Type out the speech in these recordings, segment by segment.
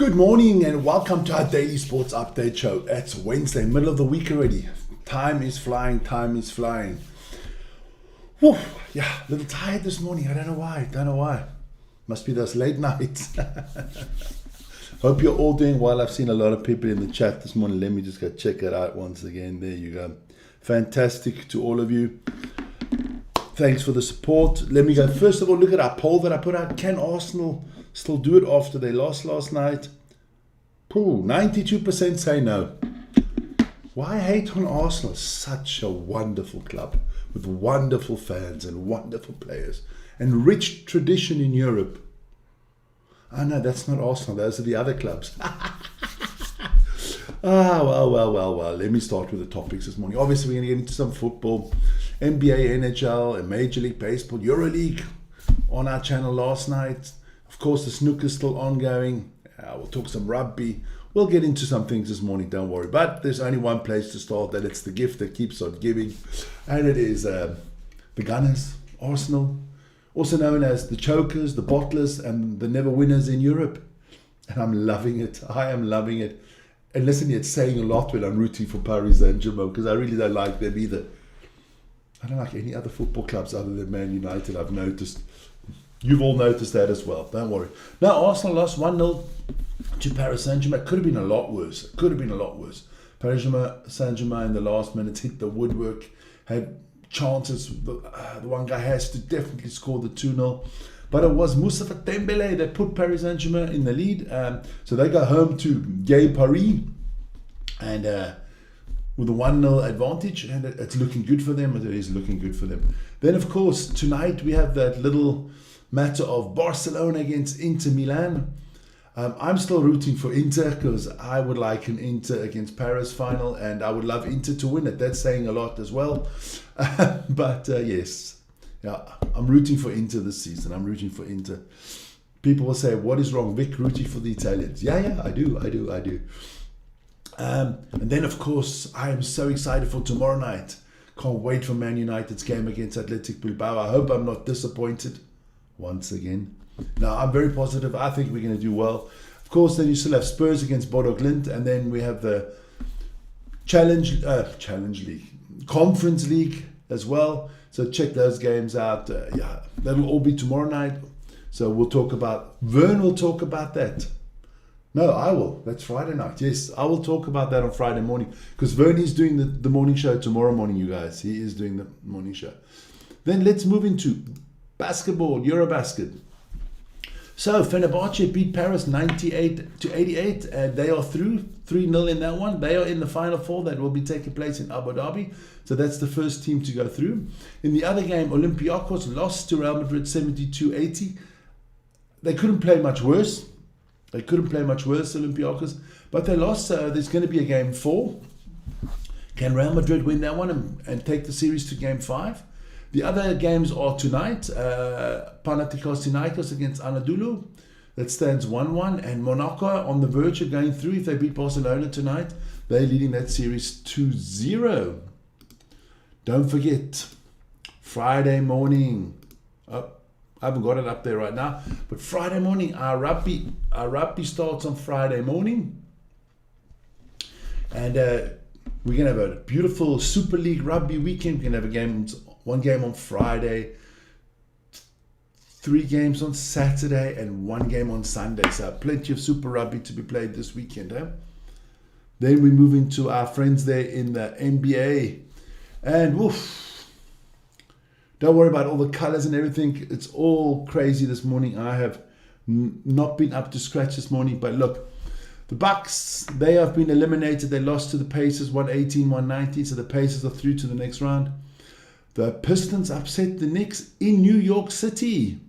Good morning and welcome to our daily sports update show. It's Wednesday, middle of the week already. Time is flying. Whew, yeah, a little tired this morning. I don't know why. Must be those late nights. Hope you're all doing well. I've seen a lot of people in the chat this morning. Let me just go check it out once again. There you go. Fantastic to all of you. Thanks for the support. Let me go. First of all, look at our poll that I put out. Can Arsenal still do it after they lost last night? 92% say no. Why hate on Arsenal? Such a wonderful club with wonderful fans and wonderful players and rich tradition in Europe. Oh no, that's not Arsenal. Those are the other clubs. Well. Let me start with the topics this morning. Obviously, we're going to get into some football. NBA, NHL, and Major League Baseball, EuroLeague on our channel last night. Of course, the snooker is still ongoing. We'll talk some rugby. We'll get into some things this morning, don't worry. But there's only one place to start, and it's the gift that keeps on giving. And it is the Gunners, Arsenal, also known as the Chokers, the Bottlers, and the Never Winners in Europe. And I'm loving it. I am loving it. And listen, it's saying a lot when I'm rooting for Paris Saint-Germain, because I really don't like them either. I don't like any other football clubs other than Man United, I've noticed. You've all noticed that as well, don't worry. Now, Arsenal lost 1-0 to Paris Saint-Germain. Could have been a lot worse. Paris Saint-Germain in the last minutes hit the woodwork, had chances. The one guy has to definitely score the 2-0. But it was Moussa Dembélé that put Paris Saint-Germain in the lead. So they go home to Gay Paris and with a 1-0 advantage. And it's looking good for them. It is looking good for them. Then, of course, tonight we have that little matter of Barcelona against Inter Milan. I'm still rooting for Inter because I would like an Inter against Paris final, and I would love Inter to win it. That's saying a lot as well. But yes, yeah, I'm rooting for Inter this season. I'm rooting for Inter. People will say, what is wrong, Vic, rooting for the Italians? Yeah, I do. And then, of course, I am so excited for tomorrow night. Can't wait for Man United's game against Athletic Bilbao. I hope I'm not disappointed once again. Now, I'm very positive. I think we're going to do well. Of course, then you still have Spurs against Bodo Glimt, and then we have the Challenge League, Conference League as well. So check those games out. That'll all be tomorrow night. So Vern will talk about that. No, I will. That's Friday night. Yes, I will talk about that on Friday morning, because Vern is doing the morning show tomorrow morning, you guys. He is doing the morning show. Then let's move into basketball, Eurobasket. So Fenerbahce beat Paris 98-88, and they are through 3-0 in that one. They are in the Final Four that will be taking place in Abu Dhabi. So that's the first team to go through. In the other game, Olympiacos lost to Real Madrid 72-80. They couldn't play much worse. Olympiacos. But they lost, so there's going to be a game 4. Can Real Madrid win that one and take the series to game 5? The other games are tonight. Panathinaikos against Anadolu. That stands 1-1. And Monaco on the verge of going through. If they beat Barcelona tonight, they're leading that series 2-0. Don't forget, Friday morning. I haven't got it up there right now. But Friday morning, our rugby starts on Friday morning. And we're going to have a beautiful Super League rugby weekend. We're going to have one game on Friday, 3 games on Saturday, and 1 game on Sunday. So plenty of Super Rugby to be played this weekend. Then we move into our friends there in the NBA. And don't worry about all the colors and everything. It's all crazy this morning. I have not been up to scratch this morning. But look, the Bucks, they have been eliminated. They lost to the Pacers 118-119. So the Pacers are through to the next round. The Pistons upset the Knicks in New York City,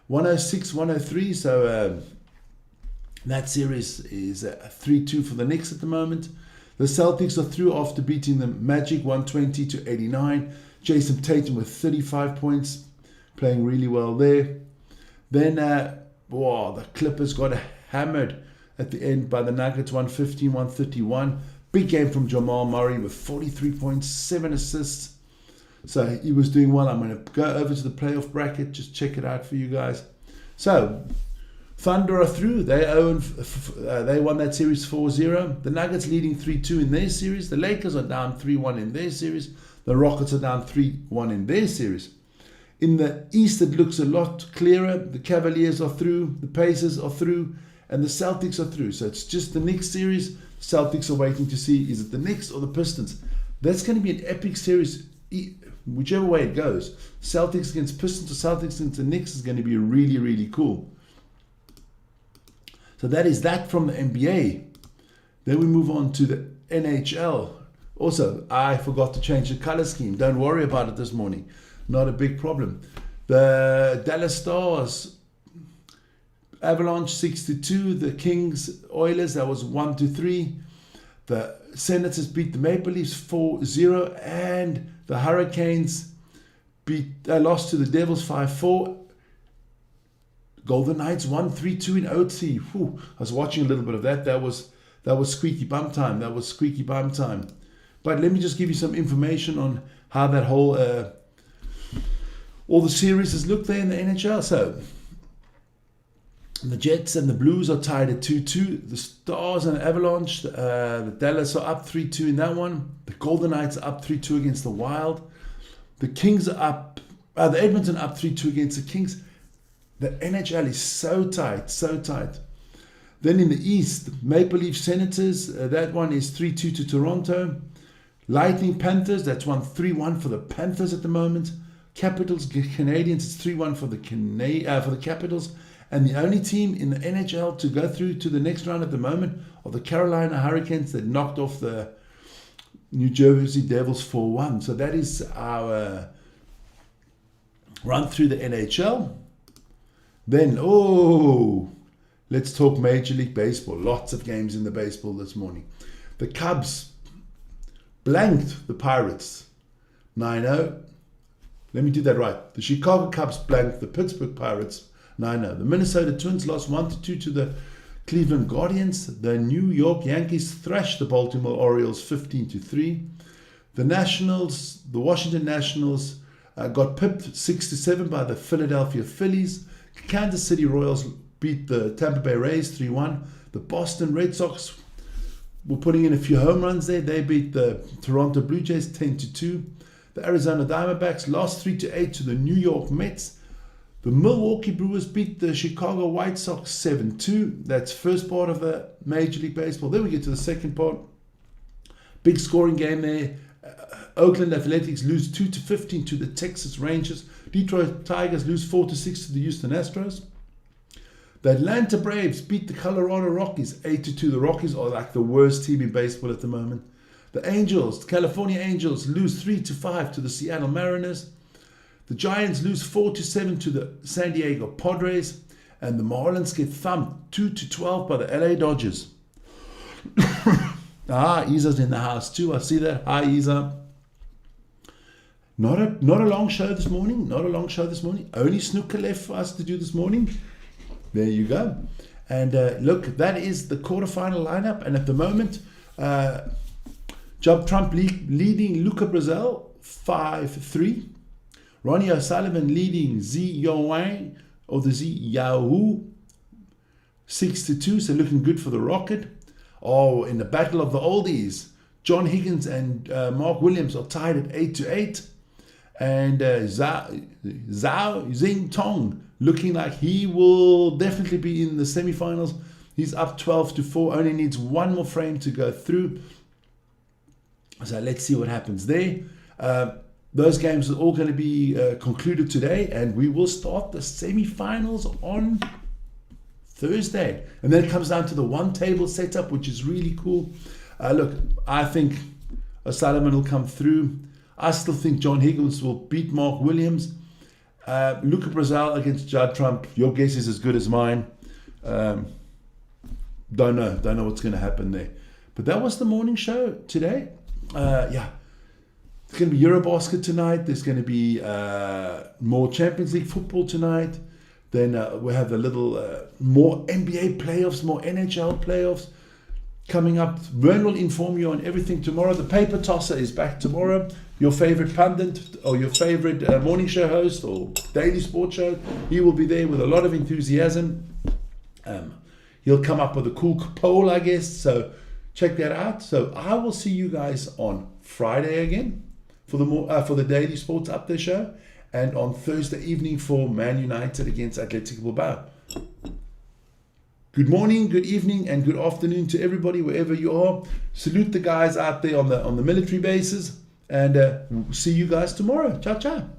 106-103. So that series is 3-2 for the Knicks at the moment. The Celtics are through after beating the Magic 120-89. Jason Tatum with 35 points, playing really well there. Then the Clippers got hammered at the end by the Nuggets 115-131. Big game from Jamal Murray with 43 points, 7 assists. So he was doing well. I'm going to go over to the playoff bracket, just check it out for you guys. So Thunder are through. They won that series 4-0. The Nuggets leading 3-2 in their series. The Lakers are down 3-1 in their series. The Rockets are down 3-1 in their series. In the East, it looks a lot clearer. The Cavaliers are through. The Pacers are through. And the Celtics are through. So it's just the Knicks series. Celtics are waiting to see, is it the Knicks or the Pistons? That's going to be an epic series, whichever way it goes. Celtics against Pistons or Celtics against the Knicks is going to be really, really cool. So that is that from the NBA. Then we move on to the NHL. Also, I forgot to change the color scheme. Don't worry about it this morning. Not a big problem. The Dallas Stars, Avalanche 6-2. The Kings Oilers, that was 1-3. The Senators beat the Maple Leafs 4-0. And the Hurricanes lost to the Devils 5-4. Golden Knights won 3-2 in OT. Whew. I was watching a little bit of that. That was squeaky bum time. But let me just give you some information on how that whole all the series has looked there in the NHL. So the Jets and the Blues are tied at 2-2. The Stars and Avalanche, the Dallas are up 3-2 in that one. The Golden Knights are up 3-2 against the Wild. The Kings are up. The Edmonton up 3-2 against the Kings. The NHL is so tight. Then in the East, Maple Leaf Senators, that one is 3-2 to Toronto. Lightning Panthers, that's 3-1 for the Panthers at the moment. Capitals Canadiens, it's 3-1 for the Capitals. And the only team in the NHL to go through to the next round at the moment are the Carolina Hurricanes that knocked off the New Jersey Devils 4-1. So that is our run through the NHL. Then, let's talk Major League Baseball. Lots of games in the baseball this morning. The Cubs blanked the Pirates 9-0. Let me do that right. The Chicago Cubs blanked the Pittsburgh Pirates 9-0. The Minnesota Twins lost 1-2 to the Cleveland Guardians. The New York Yankees thrashed the Baltimore Orioles 15-3. The Washington Nationals got pipped 6-7 by the Philadelphia Phillies. Kansas City Royals beat the Tampa Bay Rays 3-1. The Boston Red Sox were putting in a few home runs there. They beat the Toronto Blue Jays 10-2. The Arizona Diamondbacks lost 3-8 to the New York Mets. The Milwaukee Brewers beat the Chicago White Sox 7-2. That's first part of the Major League Baseball. Then we get to the second part. Big scoring game there. Oakland Athletics lose 2-15 to the Texas Rangers. Detroit Tigers lose 4-6 to the Houston Astros. The Atlanta Braves beat the Colorado Rockies 8-2. The Rockies are like the worst team in baseball at the moment. The California Angels lose 3-5 to the Seattle Mariners. The Giants lose 4-7 to the San Diego Padres. And the Marlins get thumped 2-12 by the LA Dodgers. Isa's in the house too. I see that. Hi, Isa. Not a long show this morning. Only snooker left for us to do this morning. There you go. And look, that is the quarterfinal lineup. And at the moment, Judd Trump leading Luca Brazil 5-3. Ronnie O'Sullivan leading Ziyang or the Yahoo 6-2. So looking good for the Rocket. In the battle of the oldies, John Higgins and Mark Williams are tied at 8-8. And Zhao Xingtong looking like he will definitely be in the semifinals. He's up 12-4, only needs one more frame to go through. So let's see what happens there. Those games are all going to be concluded today, and we will start the semifinals on Thursday. And then it comes down to the one table setup, which is really cool. Look, I think O'Sullivan will come through. I still think John Higgins will beat Mark Williams. Luca Brazil against Judd Trump. Your guess is as good as mine. Don't know what's going to happen there. But that was the morning show today. It's going to be Eurobasket tonight. There's going to be more Champions League football tonight. Then we have a little more NBA playoffs, more NHL playoffs coming up. Vern will inform you on everything tomorrow. The Paper Tosser is back tomorrow. Your favorite pundit or your favorite morning show host or daily sports show, he will be there with a lot of enthusiasm. He'll come up with a cool poll, I guess. So check that out. So I will see you guys on Friday again for the Daily Sports Update show, and on Thursday evening for Man United against Athletic Bilbao. Good morning, good evening, and good afternoon to everybody wherever you are. Salute the guys out there on the military bases, and see you guys tomorrow. Ciao, ciao.